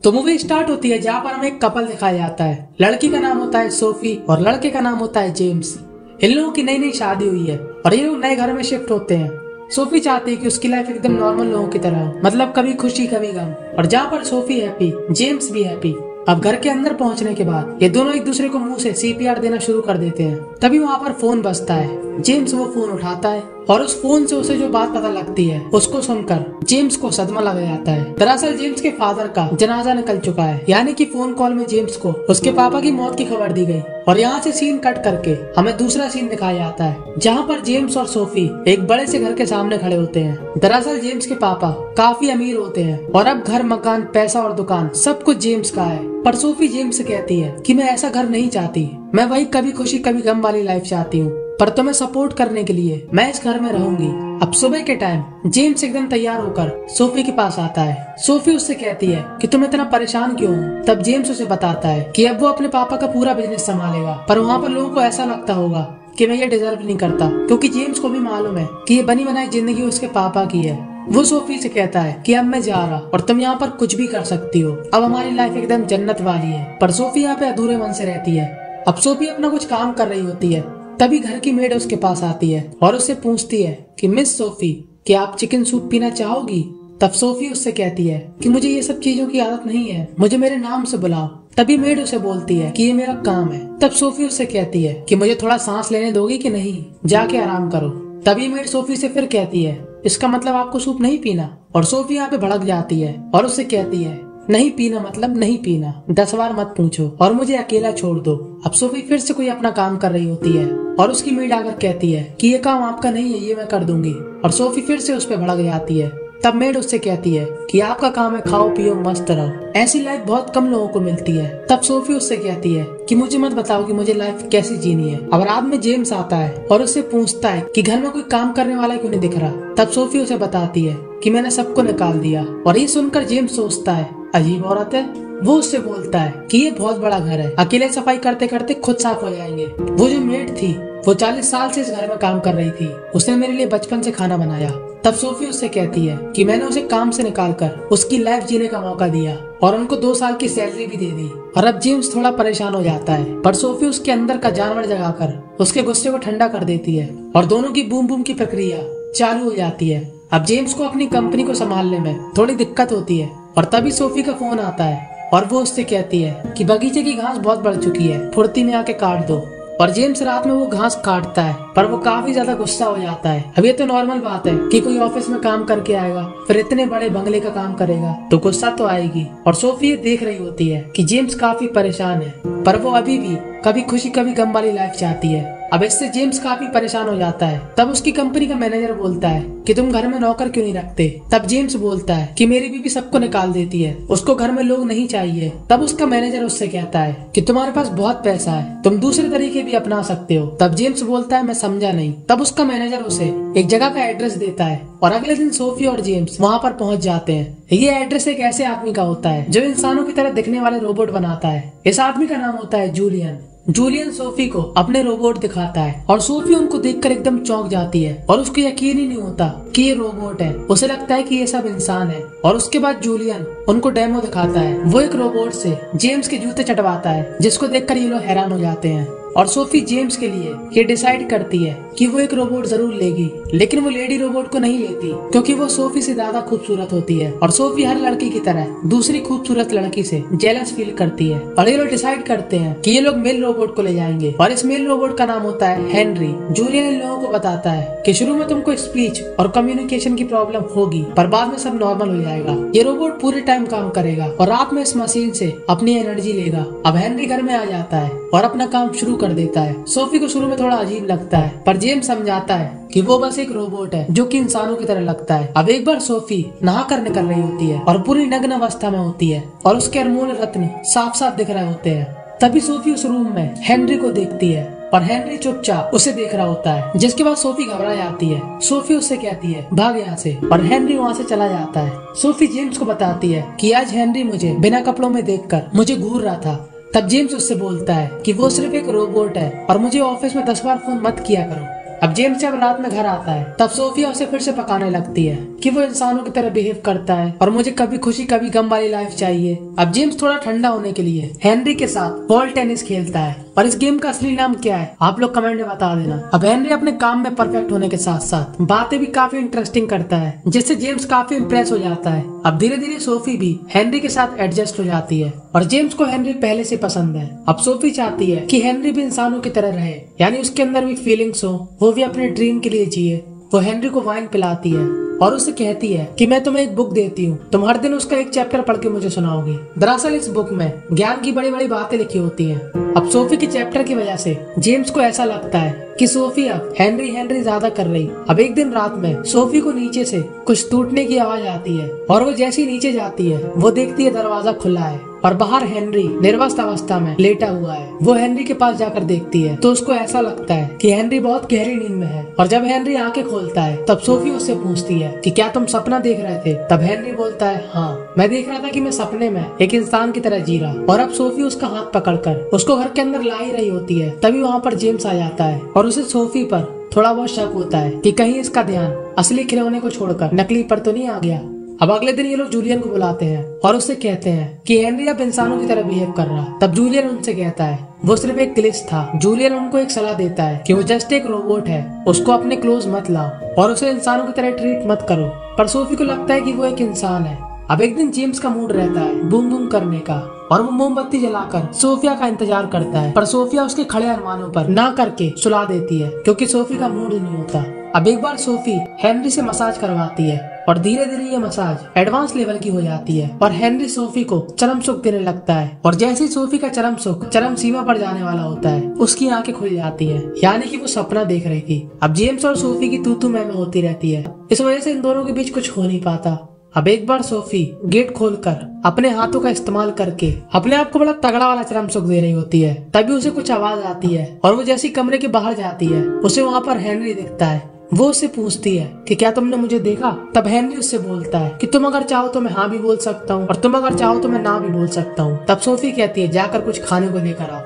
तो movie start होती है जहाँ पर हमें एक कपल दिखाया जाता है। लड़की का नाम होता है सोफी और लड़के का नाम होता है जेम्स। इन लोगों की नई नई शादी हुई है और ये लोग नए घर में शिफ्ट होते हैं। सोफी चाहती है कि उसकी लाइफ एकदम नॉर्मल लोगों की तरह हो, मतलब कभी खुशी कभी गम। और जहाँ पर सोफी हैप्पी, जेम्स भी हैप्पी। अब घर के अंदर पहुंचने के बाद ये दोनों एक दूसरे को मुंह से सीपीआर देना शुरू कर देते हैं। तभी वहाँ पर फोन बजता है। जेम्स वो फोन उठाता है और उस फोन से उसे जो बात पता लगती है उसको सुनकर जेम्स को सदमा लग जाता है। दरअसल जेम्स के फादर का जनाजा निकल चुका है, यानी कि फोन कॉल में जेम्स को उसके पापा की मौत की खबर दी गई। और यहाँ से सीन कट करके हमें दूसरा सीन दिखाया जाता है जहाँ पर जेम्स और सोफी एक बड़े से घर के सामने खड़े होते हैं। दरअसल जेम्स के पापा काफी अमीर होते हैं और अब घर, मकान, पैसा और दुकान सब कुछ जेम्स का है। पर सोफी जेम्स से कहती है कि मैं ऐसा घर नहीं चाहती, मैं वही कभी खुशी कभी गम वाली लाइफ चाहती हूँ, पर तुम्हें सपोर्ट करने के लिए मैं इस घर में रहूंगी। अब सुबह के टाइम जेम्स एकदम तैयार होकर सोफी के पास आता है। सोफी उससे कहती है कि तुम इतना परेशान क्यों हो। तब जेम्स उसे बताता है कि अब वो अपने पापा का पूरा बिजनेस संभालेगा, पर वहाँ पर लोगों को ऐसा लगता होगा कि मैं ये डिजर्व नहीं करता, क्योंकि जेम्स को भी मालूम है कि ये बनी बनाई जिंदगी उसके पापा की है। वो सोफी से कहता है कि अब मैं जा रहा और तुम यहाँ पर कुछ भी कर सकती हो, अब हमारी लाइफ एकदम जन्नत वाली है। पर सोफी यहाँ पे अधूरे मन से रहती है। अब सोफी अपना कुछ काम कर रही होती है, तभी घर की मेड उसके पास आती है और उससे पूछती है कि मिस सोफी, क्या आप चिकन सूप पीना चाहोगी। तब सोफी उससे कहती है कि मुझे ये सब चीजों की आदत नहीं है, मुझे मेरे नाम से बुलाओ। तभी मेड उसे बोलती है कि ये मेरा काम है। तब सोफी उससे कहती है कि मुझे थोड़ा सांस लेने दोगी कि नहीं, जाके आराम करो। तभी मेड सोफी से फिर कहती है इसका मतलब आपको सूप नहीं पीना। और सोफी यहाँ पे भड़क जाती है और उससे कहती है नहीं पीना मतलब नहीं पीना, 10 बार मत पूछो और मुझे अकेला छोड़ दो। अब सोफी फिर से कोई अपना काम कर रही होती है और उसकी मेड आकर कहती है कि ये काम आपका नहीं है, ये मैं कर दूंगी। और सोफी फिर से उस पर भड़क जाती है। तब मेड उससे कहती है कि आपका काम है खाओ पियो मस्त रहो, ऐसी लाइफ बहुत कम लोगों को मिलती है। तब सोफी उससे कहती है कि मुझे मत बताओ कि मुझे लाइफ कैसी जीनी है। अब रात में जेम्स आता है और उससे पूछता है कि घर में कोई काम करने वाला क्यों नहीं दिख रहा। तब सोफी उसे बताती है कि मैंने सबको निकाल दिया। और ये सुनकर जेम्स सोचता है अजीब औरत है। वो उससे बोलता है कि ये बहुत बड़ा घर है, अकेले सफाई करते करते खुद साफ हो जाएंगे। वो जो मेड थी वो 40 साल से इस घर में काम कर रही थी, उसने मेरे लिए बचपन से खाना बनाया। तब सोफी उससे कहती है कि मैंने उसे काम से निकालकर उसकी लाइफ जीने का मौका दिया और उनको 2 साल की सैलरी भी दे दी। और अब जेम्स थोड़ा परेशान हो जाता है, पर सोफी उसके अंदर का जानवर जगाकर उसके गुस्से को ठंडा कर देती है और दोनों की बूम बूम की प्रक्रिया चालू हो जाती है। अब जेम्स को अपनी कंपनी को संभालने में थोड़ी दिक्कत होती है और तभी सोफी का फोन आता है और वो उससे कहती है कि बगीचे की घास बहुत बढ़ चुकी है, फुर्ती में आके काट दो। और जेम्स रात में वो घास काटता है, पर वो काफी ज्यादा गुस्सा हो जाता है। अब ये तो नॉर्मल बात है कि कोई ऑफिस में काम करके आएगा फिर इतने बड़े बंगले का काम करेगा तो गुस्सा तो आएगी। और सोफी ये देख रही होती है कि जेम्स काफी परेशान है, पर वो अभी भी कभी खुशी कभी गम वाली लाइफ चाहती है। अब इससे जेम्स काफी परेशान हो जाता है। तब उसकी कंपनी का मैनेजर बोलता है कि तुम घर में नौकर क्यों नहीं रखते। तब जेम्स बोलता है कि मेरी बीवी सबको निकाल देती है, उसको घर में लोग नहीं चाहिए। तब उसका मैनेजर उससे कहता है कि तुम्हारे पास बहुत पैसा है, तुम दूसरे तरीके भी अपना सकते हो। तब जेम्स बोलता है मैं समझा नहीं। तब उसका मैनेजर उसे एक जगह का एड्रेस देता है और अगले दिन सोफी और जेम्स वहाँ पर पहुँच जाते हैं। ये एड्रेस एक ऐसे आदमी का होता है जो इंसानों की तरह दिखने वाले रोबोट बनाता है। इस आदमी का नाम होता है जूलियन। जूलियन सोफी को अपने रोबोट दिखाता है और सोफी उनको देखकर एकदम चौंक जाती है और उसको यकीन ही नहीं होता कि ये रोबोट है। उसे लगता है कि ये सब इंसान है। और उसके बाद जूलियन उनको डेमो दिखाता है। वो एक रोबोट से जेम्स के जूते चटवाता है, जिसको देखकर ये लोग हैरान हो जाते हैं। और सोफी जेम्स के लिए ये डिसाइड करती है कि वो एक रोबोट जरूर लेगी, लेकिन वो लेडी रोबोट को नहीं लेती क्योंकि वो सोफी से ज्यादा खूबसूरत होती है और सोफी हर लड़की की तरह दूसरी खूबसूरत लड़की से जेलस फील करती है। और ये लोग डिसाइड करते हैं कि ये लोग मेल रोबोट को ले जाएंगे और इस मेल रोबोट का नाम होता है हेनरी। जूलियन इन लोगों को बताता है कि शुरू में तुमको स्पीच और कम्युनिकेशन की प्रॉब्लम होगी, पर बाद में सब नॉर्मल हो जाएगा। ये रोबोट पूरे टाइम काम करेगा और रात में इस मशीन से अपनी एनर्जी लेगा। अब हेनरी घर में आ जाता है और अपना काम शुरू कर देता है। सोफी को शुरू में थोड़ा अजीब लगता है, पर जेम्स समझाता है कि वो बस एक रोबोट है जो कि इंसानों की तरह लगता है। अब एक बार सोफी नहा कर निकल रही होती है और पूरी नग्न अवस्था में होती है और उसके अनमोल रत्न साफ साफ दिख रहे होते हैं। तभी सोफी उस रूम में हेनरी को देखती है और हेनरी चुपचाप उसे देख रहा होता है, जिसके बाद सोफी घबरा जाती है। सोफी उससे कहती है भाग यहाँ से और हेनरी वहाँ से चला जाता है। सोफी जेम्स को बताती है कि आज हेनरी मुझे बिना कपड़ों में देखकर मुझे घूर रहा था। तब जेम्स उससे बोलता है कि वो सिर्फ एक रोबोट है और मुझे ऑफिस में 10 बार फोन मत किया करो। अब जेम्स जब रात में घर आता है तब सोफिया उसे फिर से पकाने लगती है कि वो इंसानों की तरह बिहेव करता है और मुझे कभी खुशी कभी गम वाली लाइफ चाहिए। अब जेम्स थोड़ा ठंडा होने के लिए हेनरी के साथ बॉल टेनिस खेलता है। और इस गेम का असली नाम क्या है आप लोग कमेंट में बता देना। अब हेनरी अपने काम में परफेक्ट होने के साथ साथ बातें भी काफी इंटरेस्टिंग करता है जिससे जेम्स काफी इम्प्रेस हो जाता है। अब धीरे धीरे सोफी भी हेनरी के साथ एडजस्ट हो जाती है और जेम्स को हेनरी पहले से पसंद है। अब सोफी चाहती है कि हेनरी भी इंसानों की तरह रहे, यानी उसके अंदर भी फीलिंग्स हो, वो भी अपने ड्रीम के लिए जिए। वो हेनरी को वाइन पिलाती है और उसे कहती है कि मैं तुम्हें एक बुक देती हूँ, तुम हर दिन उसका एक चैप्टर पढ़ के मुझे सुनाओगे। दरअसल इस बुक में ज्ञान की बड़ी बड़ी बातें लिखी होती हैं। अब सोफी के चैप्टर की वजह से जेम्स को ऐसा लगता है कि सोफी अब हेनरी ज्यादा कर रही। अब एक दिन रात में सोफी को नीचे से कुछ टूटने की आवाज आती है और वो जैसी नीचे जाती है वो देखती है दरवाजा खुला है और बाहर हेनरी निर्वस्त अवस्था में लेटा हुआ है। वो हेनरी के पास जाकर देखती है तो उसको ऐसा लगता है कि हेनरी बहुत गहरी नींद में है। और जब हेनरी आंखें खोलता है तब सोफी उससे पूछती है कि क्या तुम सपना देख रहे थे? तब हेनरी बोलता है हाँ, मैं देख रहा था कि मैं सपने में एक इंसान की तरह जी रहा। और अब सोफी उसका हाथ पकड़कर उसको घर के अंदर ला ही रही होती है, तभी वहाँ पर जेम्स आ जाता है और उसे सोफी पर थोड़ा बहुत शक होता है कि कहीं इसका ध्यान असली खिलौने को छोड़कर नकली पर तो नहीं आ गया। अब अगले दिन ये लोग जूलियन को बुलाते हैं और उससे कहते हैं कि हेनरी अब इंसानों की तरह बिहेव कर रहा। तब जूलियन उनसे कहता है वो सिर्फ एक ग्लिच था। जूलियन उनको एक सलाह देता है कि वो जस्ट एक रोबोट है, उसको अपने क्लोज मत लाओ और उसे इंसानों की तरह ट्रीट मत करो। पर सोफी को लगता है कि वो एक इंसान है। अब एक दिन जेम्स का मूड रहता है बूम बूम करने का और वो मोमबत्ती जलाकर सोफिया का इंतजार करता है, पर सोफिया उसके खड़े अरमानों पर ना करके सुला देती है क्योंकि सोफी का मूड नहीं होता। अब एक बार सोफी हेनरी से मसाज करवाती है और धीरे धीरे ये मसाज एडवांस लेवल की हो जाती है और हेनरी सोफी को चरम सुख देने लगता है। और जैसे ही सोफी का चरम सुख चरम सीमा पर जाने वाला होता है उसकी आंखें खुल जाती है, यानी कि वो सपना देख रही थी। अब जेम्स और सोफी की तू मैं होती रहती है, इस वजह से इन दोनों के बीच कुछ हो नहीं पाता। अब एक बार सोफी गेट खोलकर अपने हाथों का इस्तेमाल करके अपने आप को बड़ा तगड़ा वाला चरम सुख दे रही होती है, तभी उसे कुछ आवाज आती है और वो जैसी कमरे के बाहर जाती है उसे वहाँ पर हेनरी दिखता है। वो उससे पूछती है कि क्या तुमने मुझे देखा? तब हेनरी उससे बोलता है कि तुम अगर चाहो तो मैं हाँ भी बोल सकता हूँ और तुम अगर चाहो तो मैं ना भी बोल सकता हूँ। तब सोफी कहती है जाकर कुछ खाने को लेकर आओ।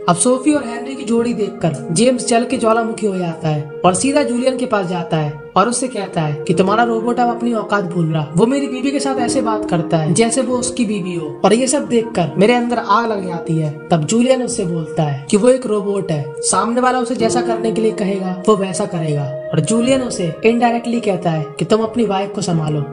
अब सोफी और हेनरी की जोड़ी देखकर जेम्स जल के ज्वालामुखी हो जाता है और सीधा जूलियन के पास जाता है और उससे कहता है कि तुम्हारा रोबोट अब अपनी औकात भूल रहा, वो मेरी बीबी के साथ ऐसे बात करता है जैसे वो उसकी बीबी हो। और ये सब देखकर मेरे अंदर आग लग जाती है। तब जूलियन उससे बोलता है कि वो एक रोबोट है, सामने वाला उसे जैसा करने के लिए कहेगा वो वैसा करेगा। और जूलियन उसे इनडायरेक्टली कहता है कि तुम अपनी वाइफ को संभालो।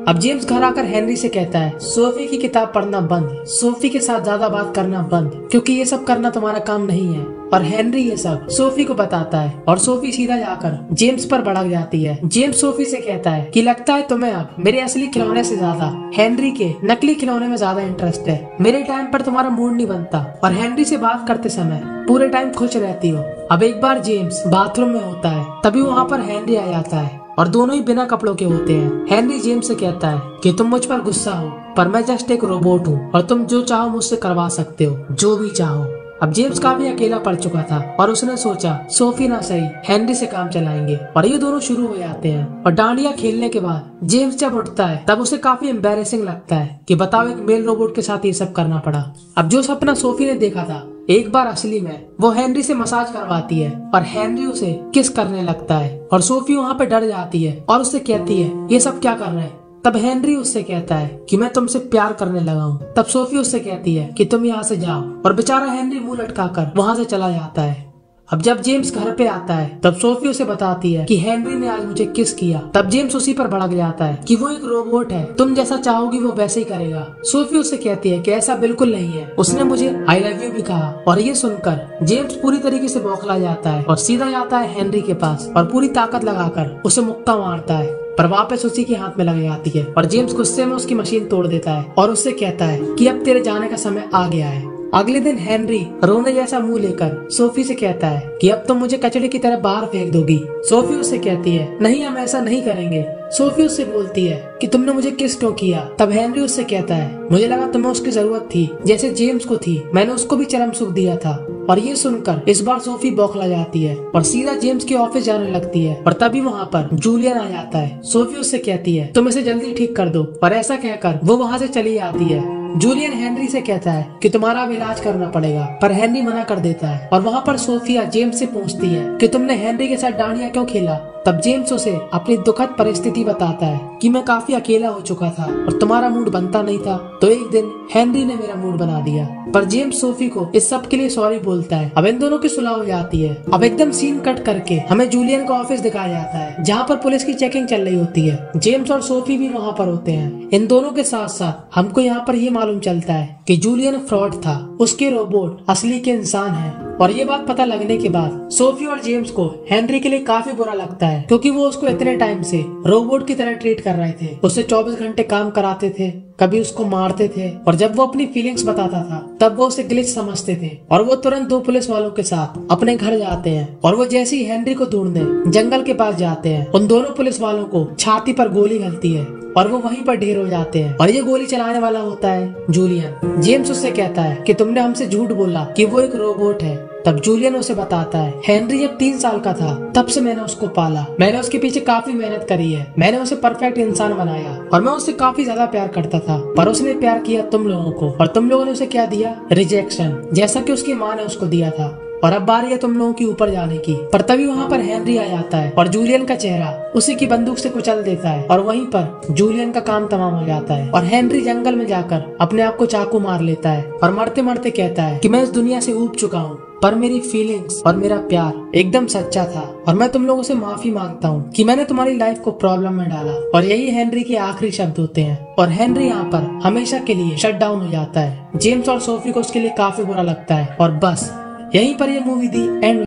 अब जेम्स घर आकर हेनरी से कहता है सोफी की किताब पढ़ना बंद, सोफी के साथ ज्यादा बात करना बंद, क्योंकि ये सब करना तुम्हारा काम नहीं है। और हेनरी ये सब सोफी को बताता है और सोफी सीधा जाकर जेम्स पर भड़क जाती है। जेम्स सोफी से कहता है कि लगता है तुम्हें अब मेरे असली खिलौने से ज्यादा हेनरी के नकली खिलौने में ज्यादा इंटरेस्ट है। मेरे टाइम पर तुम्हारा मूड नहीं बनता और हेनरी से बात करते समय पूरे टाइम खुश रहती हो। अब एक बार जेम्स बाथरूम में होता है, तभी वहाँ पर हेनरी आ जाता है और दोनों ही बिना कपड़ों के होते हैं। हेनरी जेम्स से कहता है कि तुम मुझ पर गुस्सा हो, पर मैं जस्ट एक रोबोट हूँ और तुम जो चाहो मुझसे करवा सकते हो, जो भी चाहो। अब जेम्स काफी अकेला पड़ चुका था और उसने सोचा सोफी ना सही हेनरी से काम चलाएंगे और ये दोनों शुरू हो जाते हैं। और डांडिया खेलने के बाद जेम्स जब उठता है तब उसे काफी एम्बैरेसिंग लगता है कि बताओ एक मेल रोबोट के साथ ये सब करना पड़ा। अब जो सपना सोफी ने देखा था एक बार असली में वो हेनरी से मसाज करवाती है और हेनरी उसे किस करने लगता है और सोफी वहाँ पे डर जाती है और उससे कहती है ये सब क्या कर रहे हैं। तब हेनरी उससे कहता है कि मैं तुमसे प्यार करने लगा हूँ। तब सोफी उससे कहती है कि तुम यहाँ से जाओ और बेचारा हेनरी मुंह लटकाकर वहाँ से चला जाता है। अब जब जेम्स घर पे आता है तब सोफी उसे बताती है कि हेनरी ने आज मुझे किस किया। तब जेम्स उसी पर भड़क जाता है कि वो एक रोबोट है, तुम जैसा चाहोगी वो वैसे ही करेगा। सोफी उससे कहती है कि ऐसा बिल्कुल नहीं है, उसने मुझे आई लव यू भी कहा। और ये सुनकर जेम्स पूरी तरीके से बौखला जाता है और सीधा जाता है हेनरी के पास और पूरी ताकत लगाकर उसे मुक्का मारता है, पर वापस उसी के हाथ में लग जाती है। और जेम्स गुस्से में उसकी मशीन तोड़ देता है और उससे कहता है कि अब तेरे जाने का समय आ गया है। अगले दिन हेनरी रोने जैसा मुंह लेकर सोफी से कहता है कि अब तुम मुझे कचड़े की तरह बाहर फेंक दोगी। सोफी उससे कहती है नहीं, हम ऐसा नहीं करेंगे। सोफी उससे बोलती है कि तुमने मुझे किस क्यों किया। तब हेनरी उससे कहता है मुझे लगा तुम्हें उसकी जरूरत थी जैसे जेम्स को थी, मैंने उसको भी चरम सुख दिया था। और ये सुनकर इस बार सोफी बौखला जाती है और सीधा जेम्स के ऑफिस जाने लगती है। और तभी वहाँ पर जूलियन आ जाता है। सोफी उससे कहती है तुम इसे जल्दी ठीक कर दो और ऐसा कहकर वो वहाँ से चली जाती है। जूलियन हेनरी से कहता है कि तुम्हारा अब इलाज करना पड़ेगा, पर हेनरी मना कर देता है। और वहाँ पर सोफिया जेम्स से पूछती है कि तुमने हेनरी के साथ डांडिया क्यों खेला। तब जेम्स उसे अपनी दुखद परिस्थिति बताता है कि मैं काफी अकेला हो चुका था और तुम्हारा मूड बनता नहीं था, तो एक दिन हेनरी ने मेरा मूड बना दिया। पर जेम्स सोफी को इस सब के लिए सॉरी बोलता है। अब इन दोनों की सुलह हो जाती है। अब एकदम सीन कट करके हमें जूलियन का ऑफिस दिखाया जाता है, जहाँ पर पुलिस की चेकिंग चल रही होती है। जेम्स और सोफी भी वहाँ पर होते हैं। इन दोनों के साथ साथ हमको यहाँ पर ये मालूम चलता है कि जूलियन फ्रॉड था, उसके रोबोट असली के इंसान हैं। और ये बात पता लगने के बाद सोफी और जेम्स को हेनरी के लिए काफी बुरा लगता है, क्योंकि वो उसको इतने टाइम से रोबोट की तरह ट्रीट कर रहे थे। उससे 24 घंटे काम कराते थे, कभी उसको मारते थे, और जब वो अपनी फीलिंग्स बताता था तब वो उसे ग्लिच समझते थे। और वो तुरंत 2 पुलिस वालों के साथ अपने घर जाते हैं। और वो जैसे ही हेनरी को ढूंढने जंगल के पास जाते हैं, उन दोनों पुलिस वालों को छाती पर गोली लगती है और वो वहीं पर ढेर हो जाते हैं। और ये गोली चलाने वाला होता है जूलियन। जेम्स उससे कहता है कि तुमने हमसे झूठ बोला कि वो एक रोबोट है। तब जूलियन उसे बताता है, हेनरी जब 3 साल का था तब से मैंने उसको पाला, मैंने उसके पीछे काफी मेहनत करी है, मैंने उसे परफेक्ट इंसान बनाया और मैं उससे काफी ज्यादा प्यार करता था। पर उसने प्यार किया तुम लोगों को, और तुम लोगों ने उसे क्या दिया? रिजेक्शन, जैसा कि उसकी माँ ने उसको दिया था। और अब बारी है तुम लोगों की ऊपर जाने की। पर तभी वहाँ पर हेनरी आ जाता है और जूलियन का चेहरा उसी की बंदूक से कुचल देता है। और वहीं पर जूलियन का काम तमाम हो जाता है और हेनरी जंगल में जाकर अपने आप को चाकू मार लेता है और मरते मरते कहता है कि मैं इस दुनिया से ऊब चुका हूँ, पर मेरी फीलिंग्स और मेरा प्यार एकदम सच्चा था और मैं तुम लोगों से माफी मांगता हूँ कि मैंने तुम्हारी लाइफ को प्रॉब्लम में डाला। और यही हेनरी के आखिरी शब्द होते हैं और हेनरी यहाँ पर हमेशा के लिए शट डाउन हो जाता है। जेम्स और सोफी को उसके लिए काफी बुरा लगता है और बस यहीं पर ये मूवी दी एंड